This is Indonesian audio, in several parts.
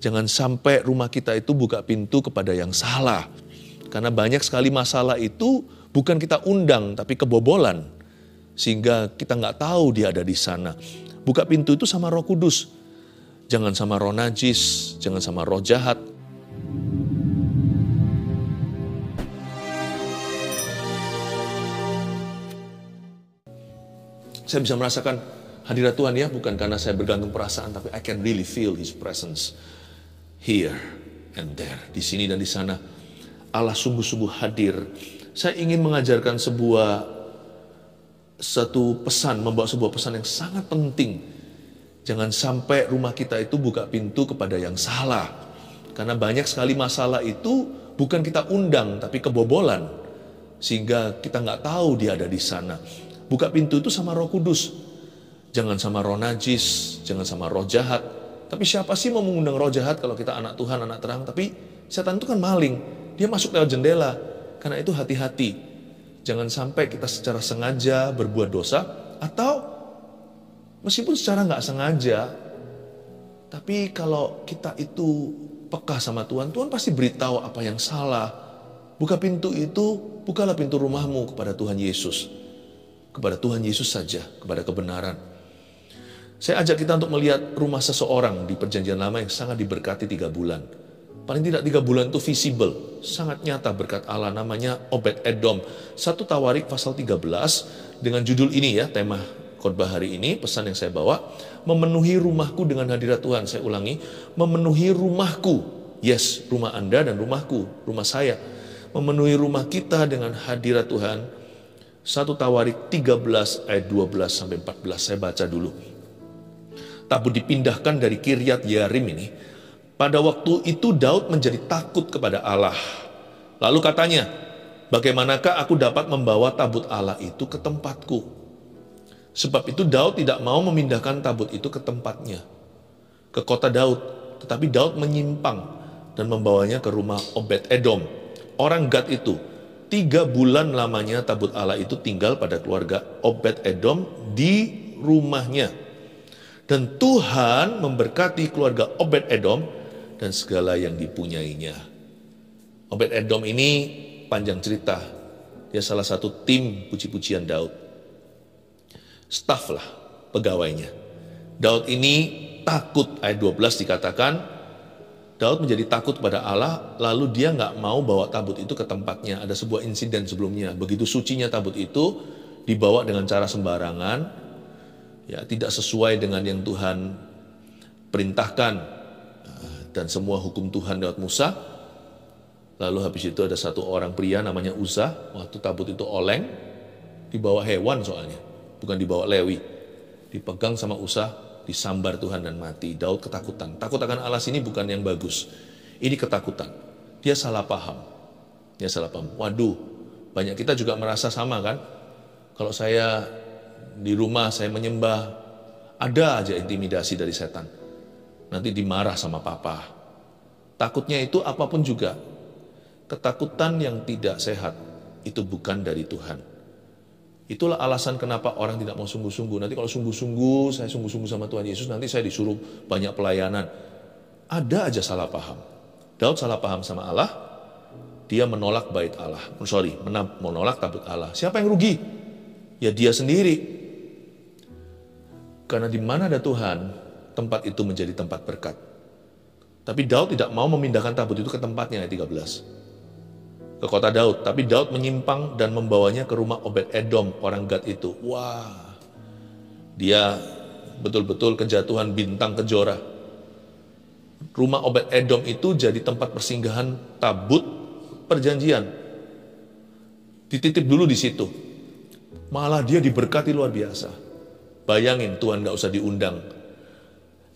Jangan sampai rumah kita itu buka pintu kepada yang salah. Karena banyak sekali masalah itu bukan kita undang, tapi kebobolan. Sehingga kita nggak tahu dia ada di sana. Buka pintu itu sama Roh Kudus. Jangan sama roh najis, jangan sama roh jahat. Saya bisa merasakan hadirat Tuhan ya, bukan karena saya bergantung perasaan, tapi I can really feel His presence here and there, di sini dan di sana. Allah sungguh-sungguh hadir. Saya ingin mengajarkan satu pesan, membawa sebuah pesan yang sangat penting. Jangan sampai rumah kita itu buka pintu kepada yang salah. Karena banyak sekali masalah itu bukan kita undang, tapi kebobolan. Sehingga kita nggak tahu dia ada di sana. Buka pintu itu sama Roh Kudus. Jangan sama roh najis, jangan sama roh jahat. Tapi siapa sih mau mengundang roh jahat kalau kita anak Tuhan, anak terang? Tapi setan itu kan maling. Dia masuk lewat jendela. Karena itu hati-hati. Jangan sampai kita secara sengaja berbuat dosa. Atau meskipun secara nggak sengaja. Tapi kalau kita itu peka sama Tuhan, Tuhan pasti beritahu apa yang salah. Buka pintu itu, bukalah pintu rumahmu kepada Tuhan Yesus. Kepada Tuhan Yesus saja, kepada kebenaran. Saya ajak kita untuk melihat rumah seseorang di Perjanjian Lama yang sangat diberkati 3 bulan. Paling tidak 3 bulan itu visible, sangat nyata berkat Allah, namanya Obed-Edom. 1 Tawarik pasal 13 dengan judul ini ya, tema khotbah hari ini, pesan yang saya bawa, memenuhi rumahku dengan hadirat Tuhan. Saya ulangi, memenuhi rumahku. Yes, rumah Anda dan rumahku, rumah saya. Memenuhi rumah kita dengan hadirat Tuhan. 1 Tawarik 13 ayat 12 sampai 14, saya baca dulu. Tabut dipindahkan dari Kiryat Yearim ini. Pada waktu itu Daud menjadi takut kepada Allah. Lalu katanya, bagaimanakah aku dapat membawa tabut Allah itu ke tempatku? Sebab itu Daud tidak mau memindahkan tabut itu ke tempatnya, ke kota Daud. Tetapi Daud menyimpang dan membawanya ke rumah Obed-Edom, orang Gad itu. 3 bulan lamanya tabut Allah itu tinggal pada keluarga Obed-Edom di rumahnya. Dan Tuhan memberkati keluarga Obed-Edom dan segala yang dipunyainya. Obed-Edom ini panjang cerita. Dia salah satu tim puji-pujian Daud. Staf lah pegawainya. Daud ini takut, ayat 12 dikatakan, Daud menjadi takut pada Allah, lalu dia nggak mau bawa tabut itu ke tempatnya. Ada sebuah insiden sebelumnya. Begitu sucinya tabut itu dibawa dengan cara sembarangan, ya tidak sesuai dengan yang Tuhan perintahkan dan semua hukum Tuhan lewat Musa. Lalu habis itu ada satu orang pria namanya Uzzah, waktu tabut itu oleng, dibawa hewan soalnya, bukan dibawa Lewi. Dipegang sama Uzzah, disambar Tuhan dan mati. Daud ketakutan. Takut akan Allah ini bukan yang bagus. Ini ketakutan. Dia salah paham. Dia salah paham. Waduh, banyak kita juga merasa sama kan? Kalau saya di rumah saya menyembah, ada aja intimidasi dari setan. Nanti dimarah sama papa. Takutnya itu apapun juga. Ketakutan yang tidak sehat itu bukan dari Tuhan. Itulah alasan kenapa orang tidak mau sungguh-sungguh. Nanti kalau sungguh-sungguh, saya sungguh-sungguh sama Tuhan Yesus, nanti saya disuruh banyak pelayanan. Ada aja salah paham. Daud salah paham sama Allah. Dia menolak bait Allah. Menolak tabut Allah. Siapa yang rugi? Ya dia sendiri. Karena di mana ada Tuhan, tempat itu menjadi tempat berkat. Tapi Daud tidak mau memindahkan tabut itu ke tempatnya, ayat 13. Ke kota Daud. Tapi Daud menyimpang dan membawanya ke rumah Obed-Edom, orang Gad itu. Wah, dia betul-betul kejatuhan bintang kejora. Rumah Obed-Edom itu jadi tempat persinggahan tabut perjanjian. Dititip dulu di situ. Malah dia diberkati luar biasa. Bayangin, Tuhan gak usah diundang.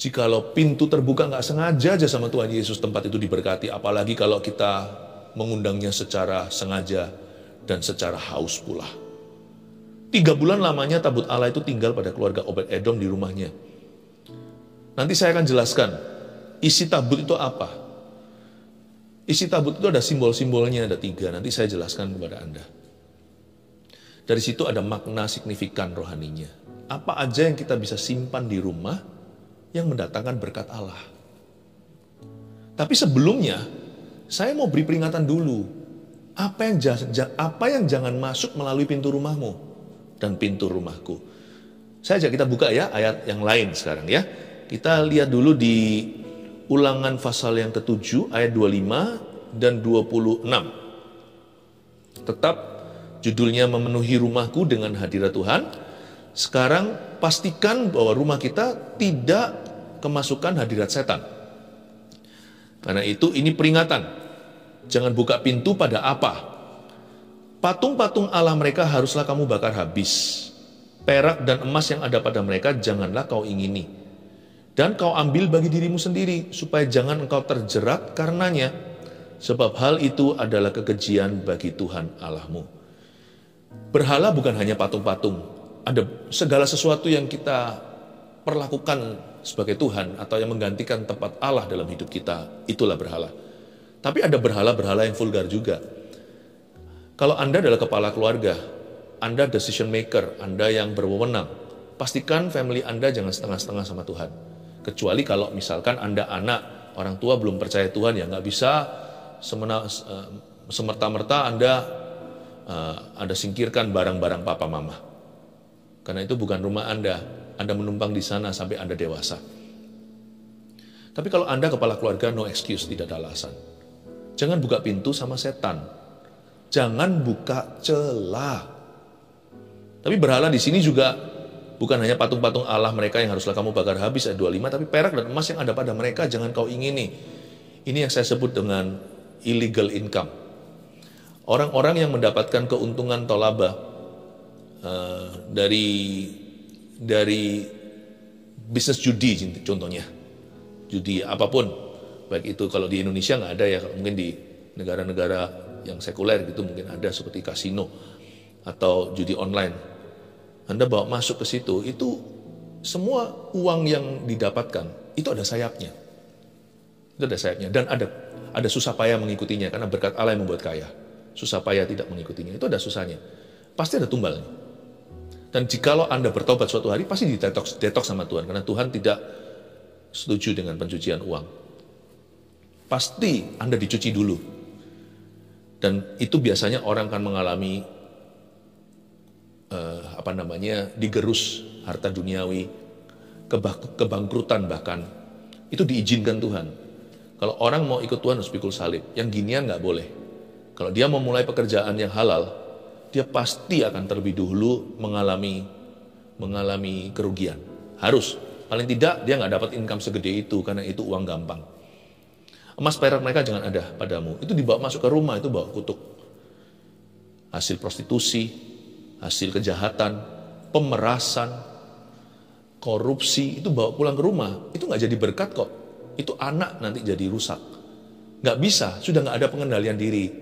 Jikalau pintu terbuka gak sengaja aja sama Tuhan Yesus, tempat itu diberkati. Apalagi kalau kita mengundangnya secara sengaja dan secara haus pula. 3 bulan lamanya tabut Allah itu tinggal pada keluarga Obed-Edom di rumahnya. Nanti saya akan jelaskan isi tabut itu apa. Isi tabut itu ada simbol-simbolnya, ada 3. Nanti saya jelaskan kepada Anda. Dari situ ada makna signifikan rohaninya. Apa aja yang kita bisa simpan di rumah yang mendatangkan berkat Allah. Tapi sebelumnya, saya mau beri peringatan dulu. Apa yang jangan masuk melalui pintu rumahmu dan pintu rumahku. Saya ajak kita buka ya ayat yang lain sekarang ya. Kita lihat dulu di Ulangan pasal yang ke-7 ayat 25 dan 26. Tetap judulnya memenuhi rumahku dengan hadirat Tuhan. Sekarang pastikan bahwa rumah kita tidak kemasukan hadirat setan. Karena itu ini peringatan. Jangan buka pintu pada apa? Patung-patung Allah mereka haruslah kamu bakar habis. Perak dan emas yang ada pada mereka janganlah kau ingini. Dan kau ambil bagi dirimu sendiri, supaya jangan engkau terjerat karenanya. Sebab hal itu adalah kekejian bagi Tuhan Allahmu. Berhala bukan hanya patung-patung. Ada segala sesuatu yang kita perlakukan sebagai Tuhan atau yang menggantikan tempat Allah dalam hidup kita, itulah berhala. Tapi ada berhala-berhala yang vulgar juga. Kalau Anda adalah kepala keluarga, Anda decision maker, Anda yang berwenang, pastikan family Anda jangan setengah-setengah sama Tuhan. Kecuali kalau misalkan Anda anak, orang tua belum percaya Tuhan, ya nggak bisa semerta-merta Anda singkirkan barang-barang papa mama. Karena itu bukan rumah Anda menumpang di sana sampai Anda dewasa. Tapi kalau Anda kepala keluarga, no excuse, tidak ada alasan. Jangan buka pintu sama setan. Jangan buka celah. Tapi berhala di sini juga bukan hanya patung-patung Allah mereka yang haruslah kamu bakar habis ayat 25, tapi perak dan emas yang ada pada mereka jangan kau ingini. Ini yang saya sebut dengan illegal income. Orang-orang yang mendapatkan keuntungan atau laba dari bisnis judi contohnya. Judi apapun. Baik itu kalau di Indonesia nggak ada ya, kalau mungkin di negara-negara yang sekuler gitu mungkin ada seperti kasino atau judi online. Anda bawa masuk ke situ, itu semua uang yang didapatkan, itu ada sayapnya. Itu ada sayapnya. Dan ada susah payah mengikutinya, karena berkat Allah yang membuat kaya. Susah payah tidak mengikutinya, itu ada susahnya. Pasti ada tumbalnya. Dan jikalau Anda bertobat suatu hari, pasti detox sama Tuhan. Karena Tuhan tidak setuju dengan pencucian uang. Pasti Anda dicuci dulu. Dan itu biasanya orang akan mengalami digerus harta duniawi, kebangkrutan bahkan. Itu diizinkan Tuhan. Kalau orang mau ikut Tuhan harus pikul salib. Yang ginian nggak boleh. Kalau dia mau mulai pekerjaan yang halal, dia pasti akan terlebih dahulu mengalami kerugian. Harus. Paling tidak dia nggak dapat income segede itu, karena itu uang gampang. Emas perak mereka jangan ada padamu. Itu dibawa masuk ke rumah, itu bawa kutuk. Hasil prostitusi, hasil kejahatan, pemerasan, korupsi, itu bawa pulang ke rumah. Itu nggak jadi berkat kok. Itu anak nanti jadi rusak. Nggak bisa, sudah nggak ada pengendalian diri.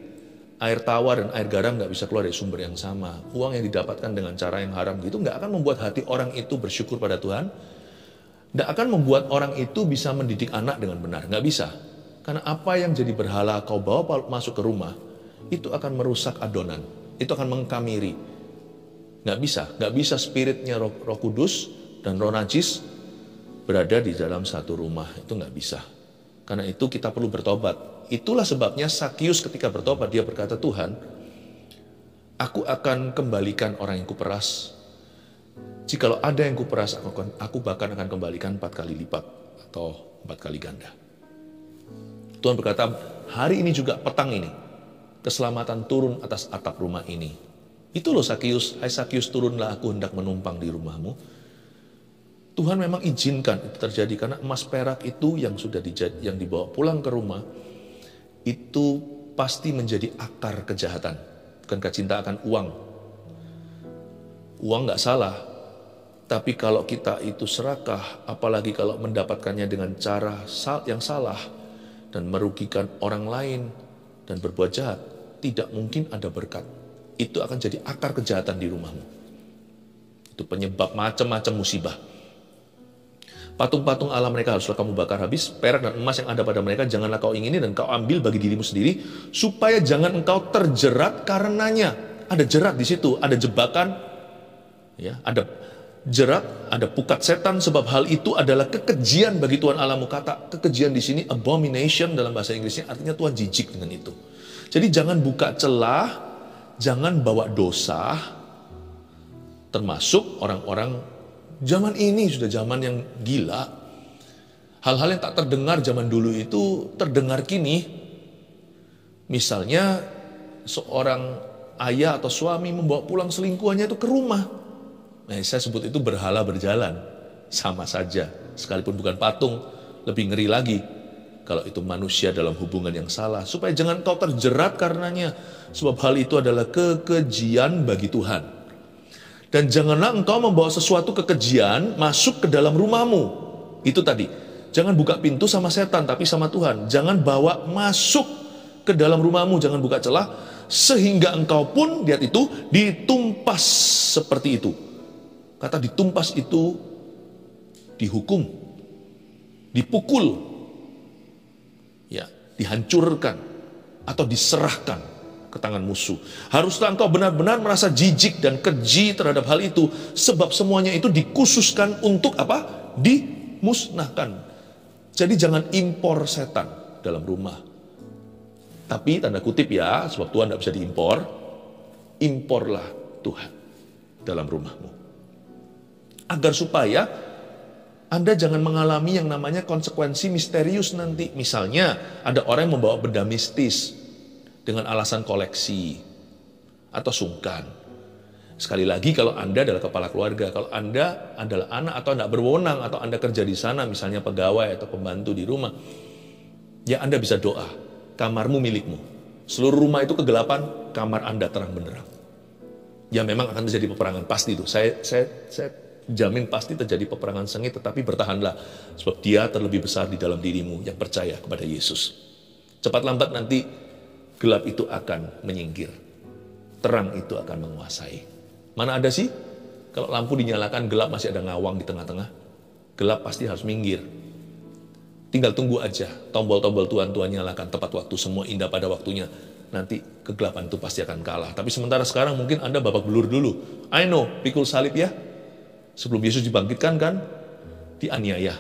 Air tawar dan air garam nggak bisa keluar dari sumber yang sama. Uang yang didapatkan dengan cara yang haram gitu nggak akan membuat hati orang itu bersyukur pada Tuhan. Nggak akan membuat orang itu bisa mendidik anak dengan benar. Nggak bisa. Karena apa yang jadi berhala kau bawa masuk ke rumah, itu akan merusak adonan. Itu akan mengkamiri. Nggak bisa spiritnya Roh Kudus dan Roh Najis berada di dalam satu rumah. Itu nggak bisa. Karena itu kita perlu bertobat. Itulah sebabnya Sakius ketika bertobat, dia berkata, Tuhan, aku akan kembalikan orang yang kuperas. Jikalau ada yang kuperas, aku bahkan akan kembalikan 4 kali lipat atau 4 kali ganda. Tuhan berkata, hari ini juga petang ini, keselamatan turun atas atap rumah ini. Itu loh Sakius, hai Sakius turunlah, aku hendak menumpang di rumahmu. Tuhan memang izinkan itu terjadi, karena emas perak itu yang yang dibawa pulang ke rumah, itu pasti menjadi akar kejahatan. Bukankah cinta akan uang? Uang nggak salah, tapi kalau kita itu serakah, apalagi kalau mendapatkannya dengan cara yang salah, dan merugikan orang lain, dan berbuat jahat, tidak mungkin ada berkat. Itu akan jadi akar kejahatan di rumahmu. Itu penyebab macam-macam musibah. Patung-patung Allah mereka haruslah kamu bakar habis, perak dan emas yang ada pada mereka janganlah kau ingini dan kau ambil bagi dirimu sendiri, supaya jangan engkau terjerat karenanya. Ada jerat di situ, ada jebakan, ya, ada jerat, ada pukat setan, sebab hal itu adalah kekejian bagi Tuhan Allahmu. Kata kekejian di sini abomination dalam bahasa Inggrisnya artinya Tuhan jijik dengan itu. Jadi jangan buka celah, jangan bawa dosa, termasuk orang-orang zaman ini sudah zaman yang gila. Hal-hal yang tak terdengar zaman dulu itu terdengar kini. Misalnya seorang ayah atau suami membawa pulang selingkuhannya itu ke rumah. Nah, saya sebut itu berhala berjalan. Sama saja, sekalipun bukan patung, lebih ngeri lagi kalau itu manusia dalam hubungan yang salah. Supaya jangan kau terjerat karenanya, sebab hal itu adalah kekejian bagi Tuhan. Dan janganlah engkau membawa sesuatu kekejian masuk ke dalam rumahmu. Itu tadi, jangan buka pintu sama setan, tapi sama Tuhan. Jangan bawa masuk ke dalam rumahmu, jangan buka celah, sehingga engkau pun, lihat itu, ditumpas seperti itu. Kata ditumpas itu dihukum, dipukul, ya, dihancurkan, atau diserahkan ke tangan musuh. Haruslah engkau benar-benar merasa jijik dan keji terhadap hal itu, sebab semuanya itu dikhususkan untuk apa? Dimusnahkan. Jadi jangan impor setan dalam rumah. Tapi tanda kutip ya, sebab Tuhan tidak bisa diimpor, imporlah Tuhan dalam rumahmu. Agar supaya Anda jangan mengalami yang namanya konsekuensi misterius nanti. Misalnya ada orang yang membawa benda mistis dengan alasan koleksi atau sungkan. Sekali lagi, kalau Anda adalah kepala keluarga, kalau Anda adalah anak atau anak berwenang, atau Anda kerja di sana, misalnya pegawai atau pembantu di rumah, ya Anda bisa doa, kamarmu milikmu. Seluruh rumah itu kegelapan, kamar Anda terang benderang. Ya memang akan terjadi peperangan, pasti itu. Saya jamin pasti terjadi peperangan sengit, tetapi bertahanlah, sebab Dia terlebih besar di dalam dirimu yang percaya kepada Yesus. Cepat lambat nanti gelap itu akan menyingkir, terang itu akan menguasai. Mana ada sih kalau lampu dinyalakan gelap masih ada ngawang di tengah-tengah? Gelap pasti harus minggir. Tinggal tunggu aja tombol-tombol Tuhan nyalakan tepat waktu, semua indah pada waktunya. Nanti kegelapan itu pasti akan kalah. Tapi sementara sekarang mungkin Anda babak belur dulu. I know, pikul salib ya. Sebelum Yesus dibangkitkan kan, dianiaya.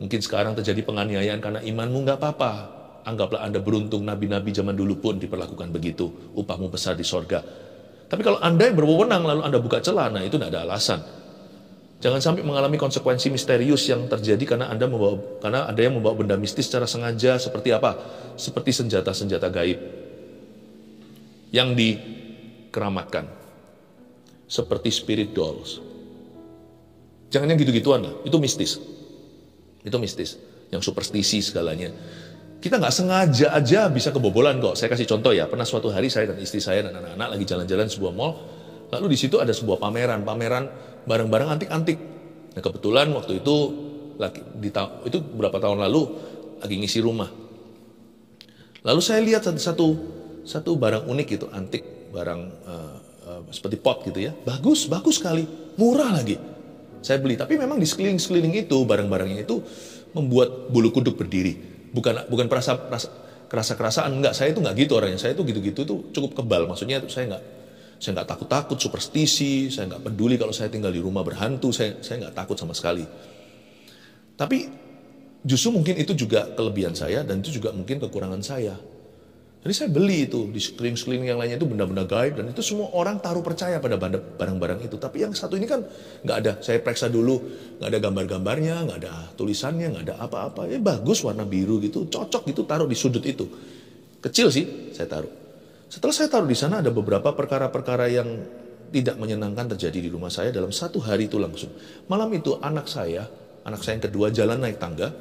Mungkin sekarang terjadi penganiayaan karena imanmu, nggak apa-apa. Anggaplah Anda beruntung, nabi-nabi zaman dulu pun diperlakukan begitu. Upahmu besar di sorga. Tapi kalau Anda yang berwenang lalu Anda buka celah, nah itu tidak ada alasan. Jangan sampai mengalami konsekuensi misterius yang terjadi karena ada yang membawa benda mistis secara sengaja. Seperti apa? Seperti senjata-senjata gaib yang dikeramatkan. Seperti spirit dolls. Jangan yang gitu-gituan lah, itu mistis. Itu mistis, yang superstisi segalanya. Kita nggak sengaja aja bisa kebobolan kok. Saya kasih contoh ya, pernah suatu hari saya dan istri saya dan anak-anak lagi jalan-jalan di sebuah mall. Lalu di situ ada sebuah pameran barang-barang antik-antik. Nah kebetulan waktu itu, itu beberapa tahun lalu, lagi ngisi rumah. Lalu saya lihat satu barang unik gitu, antik, barang seperti pot gitu ya. Bagus sekali, murah lagi. Saya beli, tapi memang di sekeliling-sekeliling itu barang-barangnya itu membuat bulu kuduk berdiri. Bukan kerasa-kerasaan, enggak. Saya itu enggak gitu orangnya. Saya itu gitu-gitu tuh cukup kebal. Maksudnya saya enggak takut-takut superstisi, saya enggak peduli kalau saya tinggal di rumah berhantu, saya enggak takut sama sekali. Tapi justru mungkin itu juga kelebihan saya dan itu juga mungkin kekurangan saya. Jadi saya beli itu di sekeliling-sekeliling yang lainnya itu benda-benda gaib dan itu semua orang taruh percaya pada barang-barang itu. Tapi yang satu ini kan nggak ada. Saya periksa dulu, nggak ada gambar-gambarnya, nggak ada tulisannya, nggak ada apa-apa. Bagus warna biru gitu, cocok gitu taruh di sudut itu. Kecil sih saya taruh. Setelah saya taruh di sana ada beberapa perkara-perkara yang tidak menyenangkan terjadi di rumah saya dalam satu hari itu langsung. Malam itu anak saya yang kedua jalan naik tangga,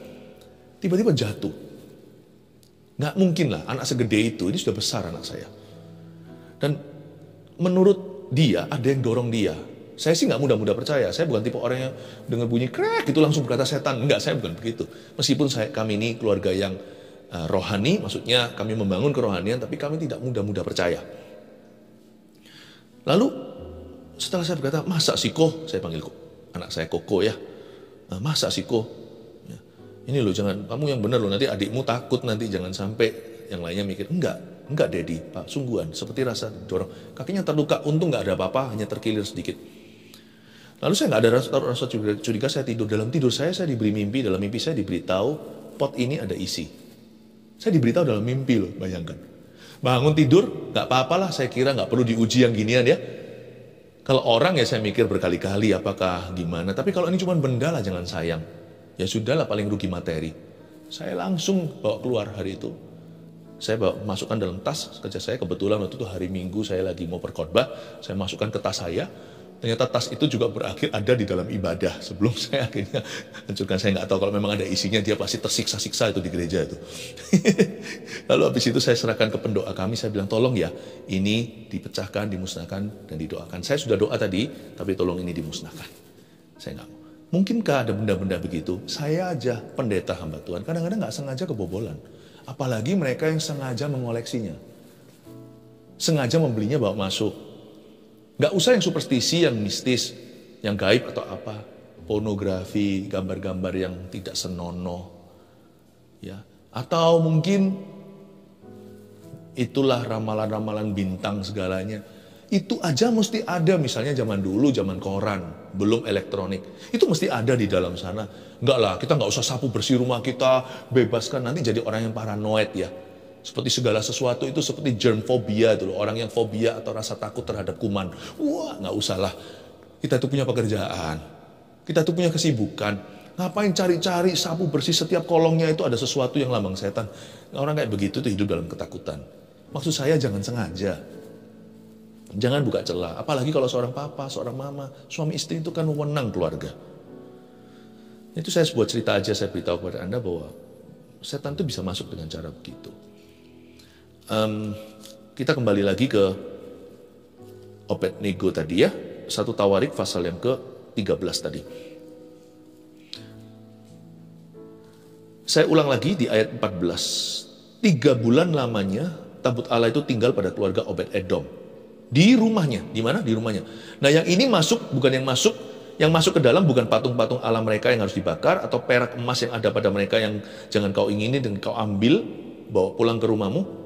tiba-tiba jatuh. Nggak mungkin lah, anak segede itu, ini sudah besar anak saya. Dan menurut dia, ada yang dorong dia. Saya sih nggak mudah-mudah percaya, saya bukan tipe orang yang dengar bunyi krek itu langsung berkata setan. Enggak, saya bukan begitu. Meskipun kami ini keluarga yang rohani, maksudnya kami membangun kerohanian, tapi kami tidak mudah-mudah percaya. Lalu setelah saya berkata, masa sih Ko, saya panggil anak saya Koko ya, masa sih Ko, ini loh jangan, kamu yang benar loh, nanti adikmu takut nanti, jangan sampai yang lainnya mikir, enggak Daddy, Pak, sungguhan, seperti rasa dorong, kakinya terluka, untung nggak ada apa-apa, hanya terkilir sedikit. Lalu saya nggak ada rasa curiga, saya tidur. Dalam tidur saya diberi mimpi, dalam mimpi saya diberitahu, pot ini ada isi. Saya diberitahu dalam mimpi loh, bayangkan. Bangun tidur, nggak apa-apalah, saya kira nggak perlu diuji yang ginian ya. Kalau orang ya saya mikir berkali-kali apakah gimana. Tapi kalau ini cuma benda lah, jangan sayang. Ya sudahlah, paling rugi materi. Saya langsung bawa keluar hari itu. Saya bawa, masukkan dalam tas kerja saya. Kebetulan waktu itu hari Minggu saya lagi mau berkhotbah. Saya masukkan ke tas saya. Ternyata tas itu juga berakhir ada di dalam ibadah. Sebelum saya akhirnya hancurkan, saya nggak tahu kalau memang ada isinya, dia pasti tersiksa-siksa itu di gereja itu. Lalu habis itu saya serahkan ke pendoa kami, saya bilang tolong ya, ini dipecahkan, dimusnahkan, dan didoakan. Saya sudah doa tadi, tapi tolong ini dimusnahkan. Saya nggak mau. Mungkinkah ada benda-benda begitu? Saya aja pendeta hamba Tuhan, kadang-kadang nggak sengaja kebobolan. Apalagi mereka yang sengaja mengoleksinya. Sengaja membelinya bawa masuk. Gak usah yang superstisi, yang mistis, yang gaib atau apa. Pornografi, gambar-gambar yang tidak senonoh. Ya. Atau mungkin itulah ramalan-ramalan bintang segalanya. Itu aja mesti ada, misalnya zaman dulu, zaman koran, belum elektronik. Itu mesti ada di dalam sana. Enggak lah, kita nggak usah sapu bersih rumah kita, bebaskan, nanti jadi orang yang paranoid ya. Seperti segala sesuatu itu seperti germ phobia itu loh. Orang yang fobia atau rasa takut terhadap kuman. Wah, nggak usah lah. Kita tuh punya pekerjaan. Kita tuh punya kesibukan. Ngapain cari-cari sapu bersih setiap kolongnya itu ada sesuatu yang lambang setan. Orang kayak begitu tuh hidup dalam ketakutan. Maksud saya jangan sengaja. Jangan buka celah. Apalagi kalau seorang papa, seorang mama, suami istri itu kan wewenang keluarga. Itu saya sebuah cerita aja, saya beritahu kepada Anda bahwa setan itu bisa masuk dengan cara begitu. Kita kembali lagi ke Obed-Nego tadi ya. 1 Tawarik pasal yang ke-13 tadi. Saya ulang lagi di ayat 14. 3 bulan lamanya tabut Allah itu tinggal pada keluarga Obed-Edom. Di rumahnya. Di mana? Di rumahnya. Nah yang ini masuk, bukan yang masuk. Yang masuk ke dalam bukan patung-patung Allah mereka yang harus dibakar. Atau perak emas yang ada pada mereka yang jangan kau ingini dan kau ambil. Bawa pulang ke rumahmu.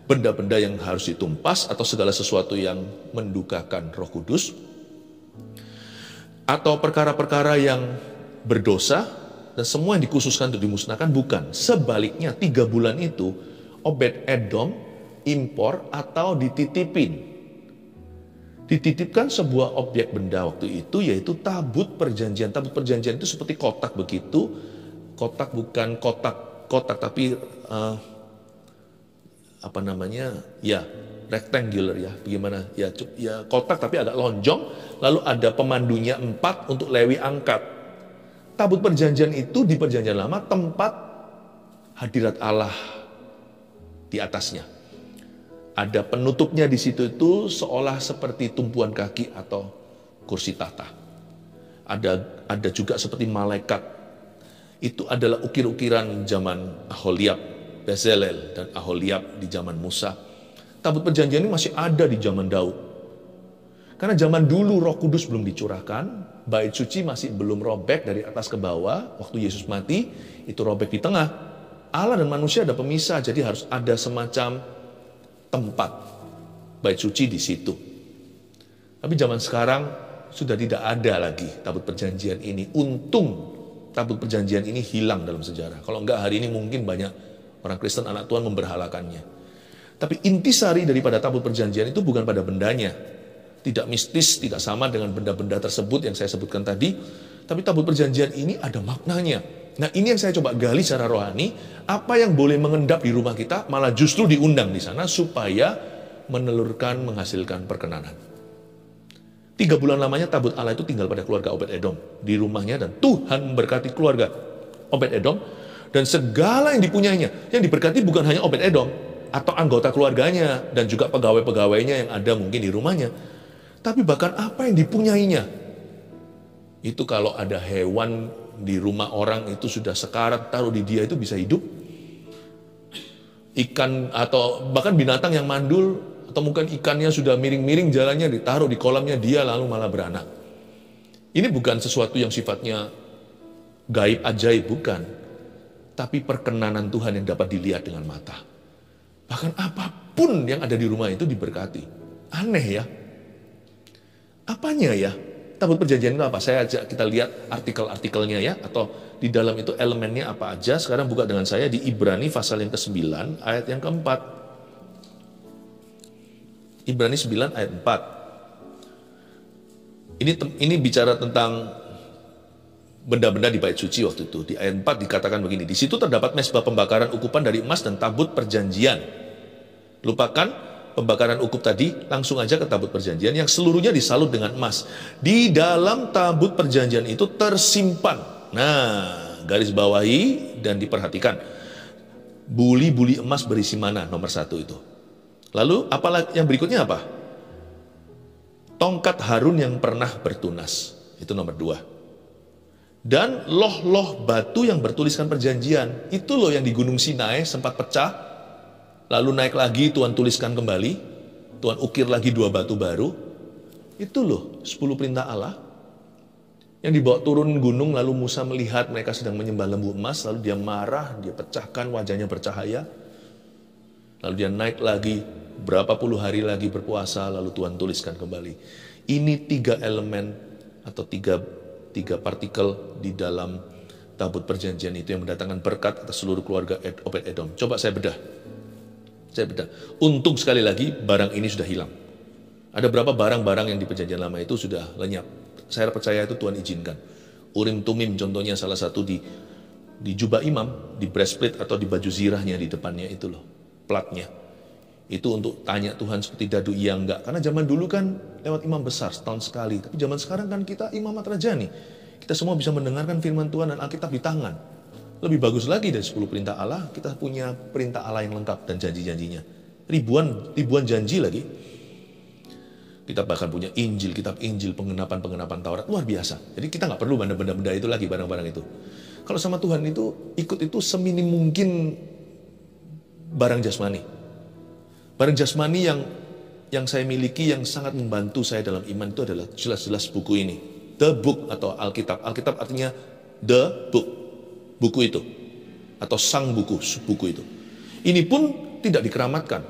Benda-benda yang harus ditumpas atau segala sesuatu yang mendukakan Roh Kudus, atau perkara-perkara yang berdosa dan semua yang dikhususkan untuk dimusnahkan, bukan. Sebaliknya 3 bulan itu Obed-Edom impor atau dititipkan sebuah objek benda waktu itu, yaitu tabut perjanjian. Tabut perjanjian itu seperti kotak begitu. Kotak bukan kotak tapi apa namanya, ya rectangular ya, bagaimana ya, kotak tapi agak lonjong, lalu ada pemandunya 4 untuk Lewi angkat. Tabut perjanjian itu di perjanjian lama tempat hadirat Allah di atasnya. Ada penutupnya di situ itu seolah seperti tumpuan kaki atau kursi tahta. Ada juga seperti malaikat. Itu adalah ukir-ukiran zaman Aholiab, Bezalel dan Aholiab di zaman Musa. Tabut perjanjian ini masih ada di zaman Daud. Karena zaman dulu Roh Kudus belum dicurahkan, bait suci masih belum robek dari atas ke bawah. Waktu Yesus mati, itu robek di tengah. Allah dan manusia ada pemisah, jadi harus ada semacam tempat bait suci di situ. Tapi zaman sekarang sudah tidak ada lagi tabut perjanjian ini. Untung tabut perjanjian ini hilang dalam sejarah. Kalau enggak hari ini mungkin banyak orang Kristen anak Tuhan memberhalakannya. Tapi intisari daripada tabut perjanjian itu bukan pada bendanya. Tidak mistis, tidak sama dengan benda-benda tersebut yang saya sebutkan tadi. Tapi tabut perjanjian ini ada maknanya. Nah ini yang saya coba gali secara rohani. Apa yang boleh mengendap di rumah kita malah justru diundang di sana supaya menelurkan, menghasilkan perkenanan. 3 bulan lamanya tabut Allah itu tinggal pada keluarga Obed-Edom di rumahnya, dan Tuhan memberkati keluarga Obed-Edom. Dan segala yang dipunyainya, yang diberkati bukan hanya Obed-Edom atau anggota keluarganya dan juga pegawai-pegawainya yang ada mungkin di rumahnya, tapi bahkan apa yang dipunyainya. Itu kalau ada hewan di rumah orang itu sudah sekarat, taruh di dia itu bisa hidup. Ikan atau bahkan binatang yang mandul, atau mungkin ikannya sudah miring-miring jalannya, ditaruh di kolamnya dia lalu malah beranak. Ini bukan sesuatu yang sifatnya gaib ajaib, bukan. Tapi perkenanan Tuhan yang dapat dilihat dengan mata. Bahkan apapun yang ada di rumah itu diberkati. Aneh ya. Apanya ya? Tabut perjanjian itu apa? Saya ajak kita lihat artikel-artikelnya ya, atau di dalam itu elemennya apa aja. Sekarang buka dengan saya di Ibrani pasal yang ke-9 ayat yang ke-4. Ibrani 9 ayat 4. Ini bicara tentang benda-benda di bait suci waktu itu. Di ayat 4 dikatakan begini, di situ terdapat mezbah pembakaran ukupan dari emas dan tabut perjanjian. Lupakan pembakaran ukup tadi, langsung aja ke tabut perjanjian yang seluruhnya disalut dengan emas. Di dalam tabut perjanjian itu tersimpan. Nah, garis bawahi dan diperhatikan. Buli-buli emas berisi mana? Nomor 1 itu. Lalu yang berikutnya apa? Tongkat Harun yang pernah bertunas. Itu nomor 2. Dan loh-loh batu yang bertuliskan perjanjian. Itu loh yang di Gunung Sinai sempat pecah. Lalu naik lagi, Tuhan tuliskan kembali. Tuhan ukir lagi 2 batu baru. Itu loh 10 perintah Allah. Yang dibawa turun gunung, lalu Musa melihat mereka sedang menyembah lembu emas. Lalu dia marah, dia pecahkan, wajahnya bercahaya. Lalu dia naik lagi, berapa puluh hari lagi berpuasa, lalu Tuhan tuliskan kembali. Ini 3 elemen atau tiga partikel di dalam tabut perjanjian itu yang mendatangkan berkat atas seluruh keluarga Obed-Edom. Coba saya bedah. Untung sekali lagi barang ini sudah hilang. Ada berapa barang-barang yang di perjanjian lama itu sudah lenyap. Saya percaya itu Tuhan izinkan. Urim Tumim contohnya salah satu di jubah imam, di breastplate atau di baju zirahnya di depannya itu loh, platnya. Itu untuk tanya Tuhan seperti dadu iya enggak. Karena zaman dulu kan lewat imam besar setahun sekali. Tapi zaman sekarang kan kita imamat rajani. Kita semua bisa mendengarkan firman Tuhan dan Alkitab di tangan. Lebih bagus lagi dari 10 perintah Allah, kita punya perintah Allah yang lengkap dan janji-janjinya. Ribuan janji lagi. Kita bahkan punya Injil, kitab Injil, pengenapan Taurat. Luar biasa. Jadi kita nggak perlu benda-benda itu lagi, barang-barang itu. Kalau sama Tuhan itu, ikut itu seminim mungkin barang jasmani. Barang jasmani yang saya miliki, yang sangat membantu saya dalam iman itu adalah jelas-jelas buku ini. The Book atau Alkitab. Alkitab artinya The Book. Buku itu. Atau sang buku itu. Ini pun tidak dikeramatkan.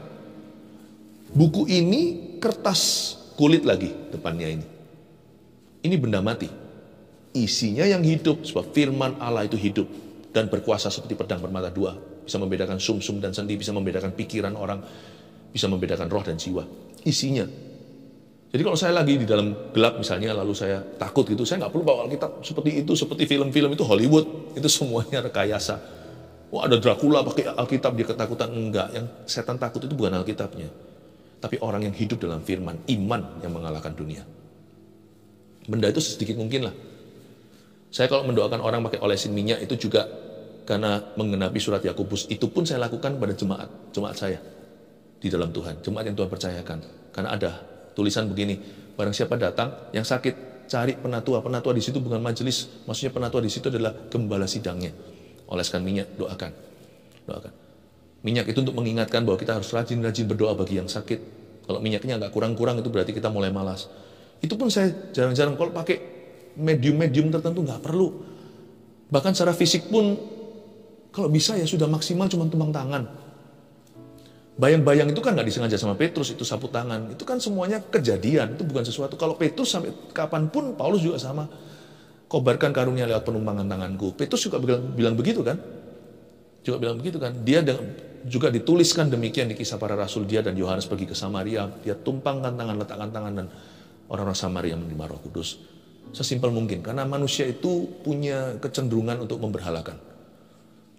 Buku ini kertas kulit lagi depannya ini. Ini benda mati. Isinya yang hidup, sebab firman Allah itu hidup dan berkuasa seperti pedang bermata 2. Bisa membedakan sumsum dan sendi, bisa membedakan pikiran orang, bisa membedakan roh dan jiwa. Isinya. Jadi kalau saya lagi di dalam gelap misalnya, lalu saya takut gitu, saya nggak perlu bawa Alkitab seperti itu, seperti film-film itu Hollywood, itu semuanya rekayasa. Wah, ada Dracula pakai Alkitab, dia ketakutan. Enggak, yang setan takut itu bukan Alkitabnya, tapi orang yang hidup dalam firman, iman yang mengalahkan dunia. Benda itu sedikit mungkin lah. Saya kalau mendoakan orang pakai olesin minyak itu juga karena mengenapi surat Yakobus, itu pun saya lakukan pada jemaat saya di dalam Tuhan, jemaat yang Tuhan percayakan. Karena ada tulisan begini, barang siapa datang yang sakit, cari penatua. Penatua di situ bukan majelis, maksudnya penatua di situ adalah gembala sidangnya. Oleskan minyak, doakan. Minyak itu untuk mengingatkan bahwa kita harus rajin-rajin berdoa bagi yang sakit. Kalau minyaknya nggak kurang-kurang itu berarti kita mulai malas. Itu pun saya jarang-jarang, kalau pakai medium-medium tertentu nggak perlu. Bahkan secara fisik pun kalau bisa ya sudah maksimal cuma tumpang tangan. Bayang-bayang itu kan nggak disengaja sama Petrus, itu sapu tangan. Itu kan semuanya kejadian, itu bukan sesuatu. Kalau Petrus sampai kapanpun, Paulus juga sama. Kobarkan karunia lewat penumpangan tanganku. Petrus juga bilang begitu kan? Dia juga dituliskan demikian di Kisah Para Rasul. Dia dan Yohanes pergi ke Samaria. Dia tumpangkan tangan, letakkan tangan, dan orang-orang Samaria menerima Roh Kudus. Sesimpel mungkin, karena manusia itu punya kecenderungan untuk memberhalakan.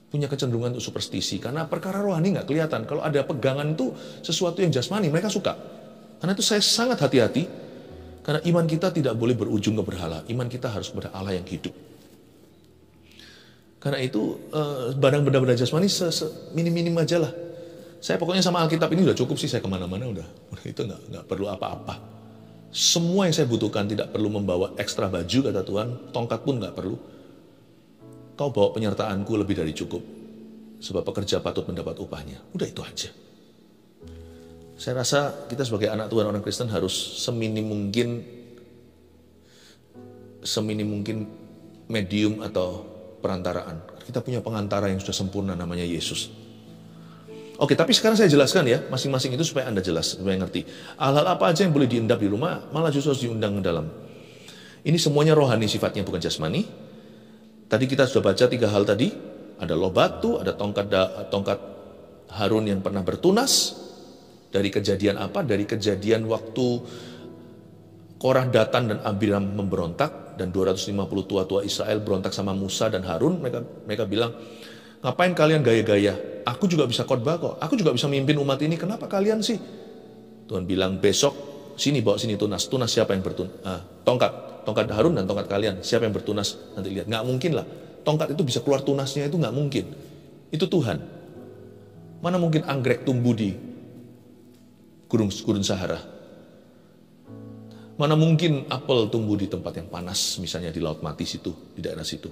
Punya kecenderungan untuk superstisi. Karena perkara rohani nggak kelihatan. Kalau ada pegangan itu sesuatu yang jasmani, mereka suka. Karena itu saya sangat hati-hati. Karena iman kita tidak boleh berujung ke berhala. Iman kita harus kepada Allah yang hidup. Karena itu barang benda-benda jasmani minim-minim aja lah. Saya pokoknya sama Alkitab ini udah cukup sih. Saya kemana-mana udah itu nggak perlu apa-apa. Semua yang saya butuhkan, tidak perlu membawa ekstra baju kata Tuhan. Tongkat pun nggak perlu. Kau bawa penyertaanku lebih dari cukup. Sebab pekerja patut mendapat upahnya. Udah itu aja. Saya rasa kita sebagai anak Tuhan, orang Kristen harus seminim mungkin medium atau perantaraan. Kita punya pengantara yang sudah sempurna, namanya Yesus. Oke, tapi sekarang saya jelaskan ya, masing-masing itu supaya Anda jelas, supaya ngerti. Hal-hal apa aja yang boleh diendap di rumah, malah justru harus diundang ke dalam. Ini semuanya rohani sifatnya, bukan jasmani. Tadi kita sudah baca 3 hal tadi. Ada loh batu, ada tongkat Harun yang pernah bertunas. Dari kejadian apa? Dari kejadian waktu Korah, Datan, dan Abiram memberontak. Dan 250 tua-tua Israel berontak sama Musa dan Harun. Mereka bilang, ngapain kalian gaya-gaya? Aku juga bisa khotbah kok. Aku juga bisa mimpin umat ini. Kenapa kalian sih? Tuhan bilang, besok sini, bawa sini tunas. Tunas siapa yang bertunas? Tongkat Harun dan tongkat kalian. Siapa yang bertunas? Nanti lihat. Nggak mungkin lah. Tongkat itu bisa keluar tunasnya, itu nggak mungkin. Itu Tuhan. Mana mungkin anggrek tumbuh di gurun Sahara? Mana mungkin apel tumbuh di tempat yang panas, misalnya di Laut Mati situ, di daerah situ.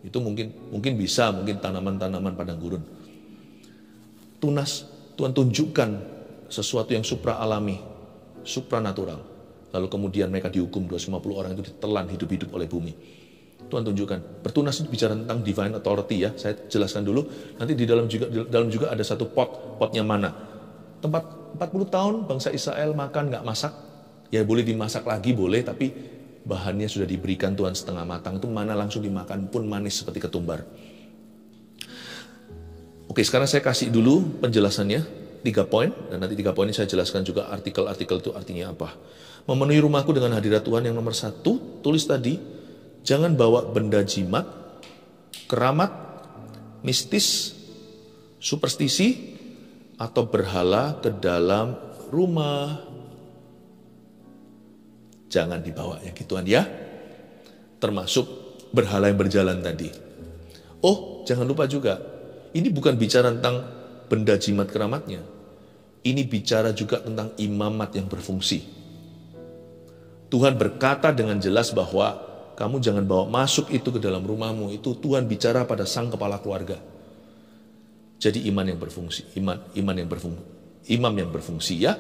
Itu mungkin bisa, mungkin tanaman-tanaman padang gurun. Tunas, Tuhan tunjukkan sesuatu yang supra alami, supranatural. Lalu kemudian mereka dihukum, 250 orang itu ditelan hidup-hidup oleh bumi. Tuhan tunjukkan, bertunas itu bicara tentang divine authority ya. Saya jelaskan dulu, nanti di dalam juga ada satu potnya mana. Tempat 40 tahun bangsa Israel makan nggak masak, ya boleh dimasak lagi boleh, tapi bahannya sudah diberikan Tuhan setengah matang, itu mana langsung dimakan pun manis seperti ketumbar. Oke, sekarang saya kasih dulu penjelasannya, 3 poin, dan nanti 3 poin ini saya jelaskan juga artikel-artikel itu artinya apa. Memenuhi rumahku dengan hadirat Tuhan yang nomor 1, tulis tadi, jangan bawa benda jimat, keramat, mistis, superstisi, atau berhala ke dalam rumah. Jangan dibawa yang gituan ya. Termasuk berhala yang berjalan tadi. Oh, jangan lupa juga. Ini bukan bicara tentang benda jimat keramatnya. Ini bicara juga tentang imamat yang berfungsi. Tuhan berkata dengan jelas bahwa kamu jangan bawa masuk itu ke dalam rumahmu. Itu Tuhan bicara pada sang kepala keluarga. Jadi imam yang berfungsi ya.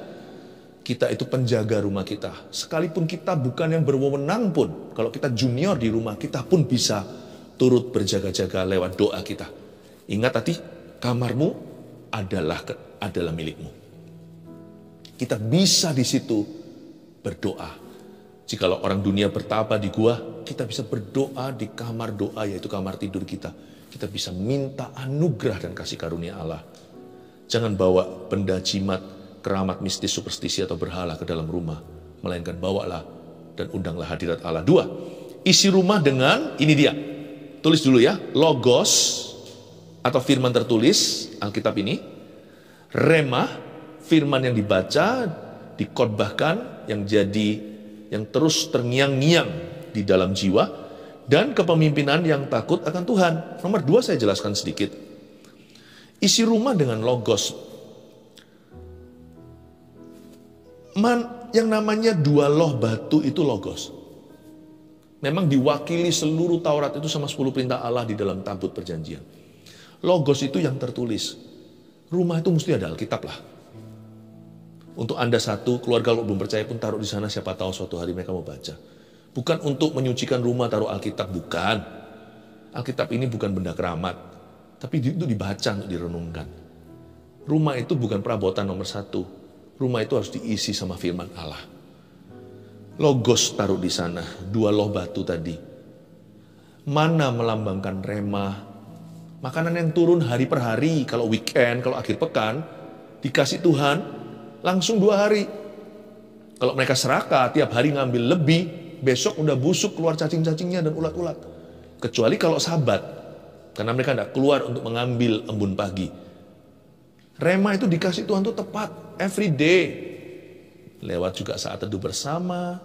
Kita itu penjaga rumah kita. Sekalipun kita bukan yang berwenang pun, kalau kita junior di rumah, kita pun bisa turut berjaga-jaga lewat doa kita. Ingat tadi, kamarmu adalah milikmu. Kita bisa di situ berdoa. Jikalau orang dunia bertapa di gua, kita bisa berdoa di kamar doa, yaitu kamar tidur kita. Kita bisa minta anugerah dan kasih karunia Allah. Jangan bawa benda jimat, keramat, mistis, superstisi, atau berhala ke dalam rumah. Melainkan bawalah dan undanglah hadirat Allah. 2, isi rumah dengan, ini dia. Tulis dulu ya, logos atau firman tertulis, Alkitab ini. Rema, firman yang dibaca, dikhotbahkan, yang terus terngiang-ngiang di dalam jiwa. Dan kepemimpinan yang takut akan Tuhan. Nomor 2 saya jelaskan sedikit. Isi rumah dengan logos. Yang namanya 2 loh batu itu logos. Memang diwakili seluruh Taurat itu sama 10 perintah Allah di dalam tabut perjanjian. Logos itu yang tertulis. Rumah itu mesti ada Alkitab lah. Untuk Anda satu, keluarga kalau belum percaya pun taruh di sana, siapa tahu suatu hari mereka mau baca. Bukan untuk menyucikan rumah taruh Alkitab, bukan. Alkitab ini bukan benda keramat, tapi itu dibaca untuk direnungkan. Rumah itu bukan perabotan nomor 1. Rumah itu harus diisi sama firman Allah. Logos taruh di sana, 2 loh batu tadi. Mana melambangkan rema. Makanan yang turun hari per hari, kalau weekend, kalau akhir pekan, dikasih Tuhan, langsung 2 hari. Kalau mereka serakah, tiap hari ngambil lebih, besok udah busuk keluar cacing-cacingnya dan ulat-ulat. Kecuali kalau Sabat, karena mereka tidak keluar untuk mengambil embun pagi. Rema itu dikasih Tuhan itu tepat, every day. Lewat juga saat teduh bersama.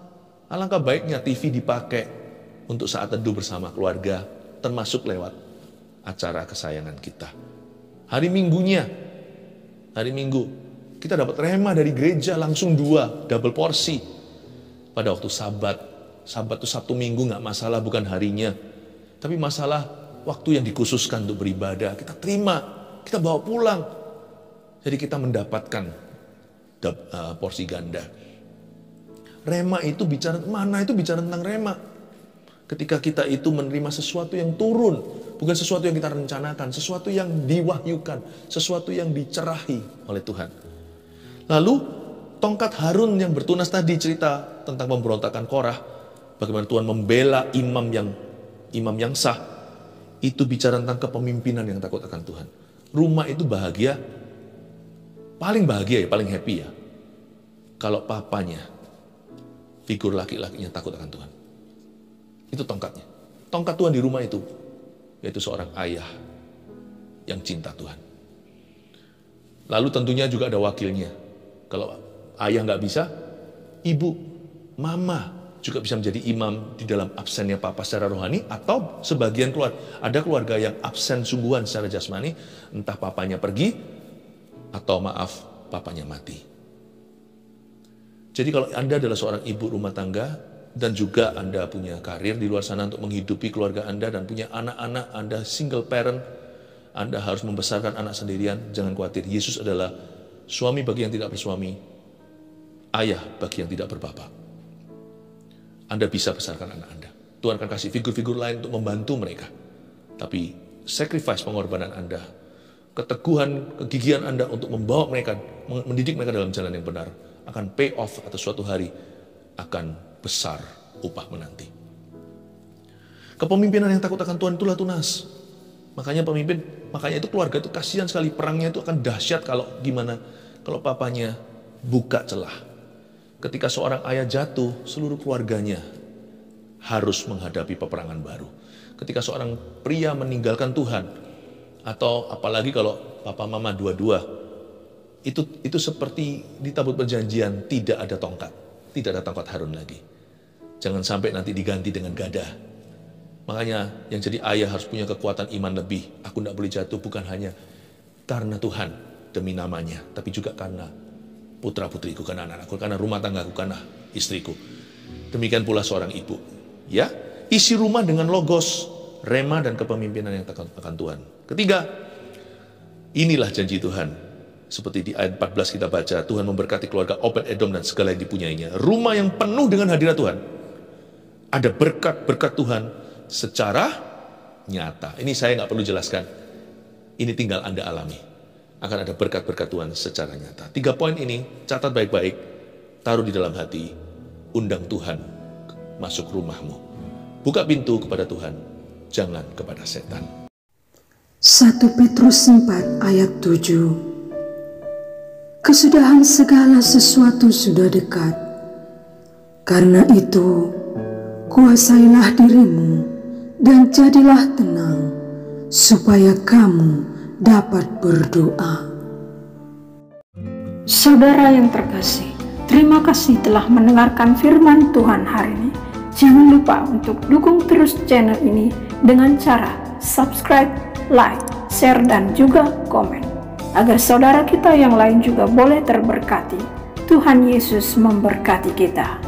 Alangkah baiknya TV dipakai untuk saat teduh bersama keluarga, termasuk lewat acara kesayangan kita. Hari Minggunya, hari Minggu, kita dapat rema dari gereja langsung 2, double porsi. Pada waktu Sabat itu Sabtu Minggu nggak masalah, bukan harinya. Tapi masalah waktu yang dikhususkan untuk beribadah. Kita terima, kita bawa pulang. Jadi kita mendapatkan porsi ganda. Rema itu bicara, mana itu bicara tentang rema. Ketika kita itu menerima sesuatu yang turun. Bukan sesuatu yang kita rencanakan, sesuatu yang diwahyukan, sesuatu yang dicerahi oleh Tuhan. Lalu tongkat Harun yang bertunas tadi cerita tentang pemberontakan Korah. bagaimana Tuhan membela imam yang sah, itu bicara tentang kepemimpinan yang takut akan Tuhan. Rumah itu bahagia, paling bahagia ya, paling happy ya, kalau papanya, figur laki-lakinya takut akan Tuhan. Itu tongkatnya. Tongkat Tuhan di rumah itu, yaitu seorang ayah yang cinta Tuhan. Lalu tentunya juga ada wakilnya. Kalau ayah nggak bisa, ibu, mama juga bisa menjadi imam di dalam absennya papa secara rohani, atau sebagian ada keluarga yang absen sungguhan secara jasmani, entah papanya pergi, atau maaf, papanya mati. Jadi kalau Anda adalah seorang ibu rumah tangga, dan juga Anda punya karir di luar sana untuk menghidupi keluarga Anda, dan punya anak-anak, Anda single parent, Anda harus membesarkan anak sendirian, jangan khawatir. Yesus adalah suami bagi yang tidak bersuami, ayah bagi yang tidak berbapak. Anda bisa besarkan anak Anda. Tuhan akan kasih figur-figur lain untuk membantu mereka. Tapi sacrifice pengorbanan Anda, keteguhan, kegigihan Anda untuk membawa mereka, mendidik mereka dalam jalan yang benar, akan pay off atau suatu hari akan besar upah menanti. Kepemimpinan yang takut akan Tuhan itulah tunas. Makanya itu keluarga itu kasihan sekali, perangnya itu akan dahsyat kalau papanya buka celah. Ketika seorang ayah jatuh, seluruh keluarganya harus menghadapi peperangan baru. Ketika seorang pria meninggalkan Tuhan, atau apalagi kalau papa mama dua-dua, itu seperti di tabut perjanjian, tidak ada tongkat Harun lagi. Jangan sampai nanti diganti dengan gada. Makanya yang jadi ayah harus punya kekuatan iman lebih. Aku tidak boleh jatuh bukan hanya karena Tuhan, demi namanya, tapi juga karena putra-putriku, karena anak-anakku, karena rumah tanggaku, karena istriku. Demikian pula seorang ibu. Ya, isi rumah dengan logos, rema dan kepemimpinan yang takut akan Tuhan. Ketiga, inilah janji Tuhan. Seperti di ayat 14 kita baca, Tuhan memberkati keluarga Obed-Edom dan segala yang dipunyainya. Rumah yang penuh dengan hadirat Tuhan. Ada berkat-berkat Tuhan secara nyata. Ini saya nggak perlu jelaskan. Ini tinggal Anda alami. Akan ada berkat-berkat Tuhan secara nyata. 3 poin ini, catat baik-baik, taruh di dalam hati, undang Tuhan masuk rumahmu. Buka pintu kepada Tuhan, jangan kepada setan. 1 Petrus 4 ayat 7. Kesudahan segala sesuatu sudah dekat. Karena itu, kuasailah dirimu dan jadilah tenang, supaya kamu dapat berdoa. Saudara yang terkasih, terima kasih telah mendengarkan firman Tuhan hari ini. Jangan lupa untuk dukung terus channel ini dengan cara subscribe, like, share, dan juga komen, agar saudara kita yang lain juga boleh terberkati. Tuhan Yesus memberkati kita.